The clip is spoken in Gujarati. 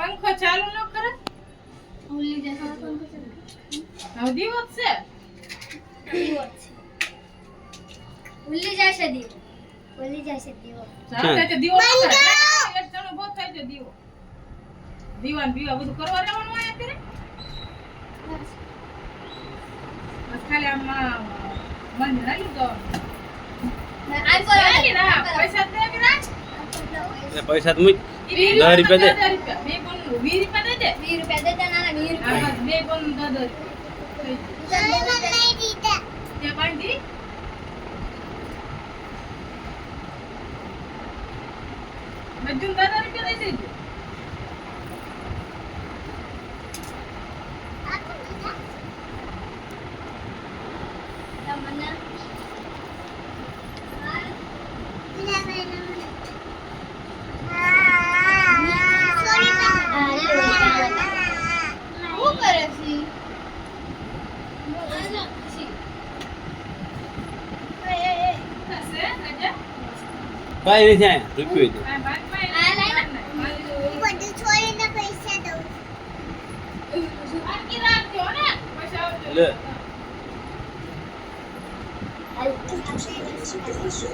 પંખો ચાલુ ન કરે ઉલ્લી જશે હવે દીવો જ છે દીવો છે ઉલ્લી જશે દીવો ચાલ તે દીવો ન કરે એક જણો બહુ થાય છે દીવો દીવાન બીવા બધું કરવા રહેવાનું આયા કરે બસ ખાલી આમ મંદ નાખી દો આમ કરો પૈસા દે કે ના એ પૈસા તો મૂક 10 રૂપિયા દે 10 રૂપિયા બે કોણ 20 રૂપિયા દે દે 20 રૂપિયા દેતા ના 20 રૂપિયા આ બે કોણ 10 રૂપિયા તે બાંધી મજૂર 10 રૂપિયા દઈ દેજો તમને શું કરે છે થશે રાજા કાઈ નહીં થાય રૂપિયો દે આ બાદમાં આ લઈ આકી રાખજો ને પૈસા આવજો લે Ay, pues,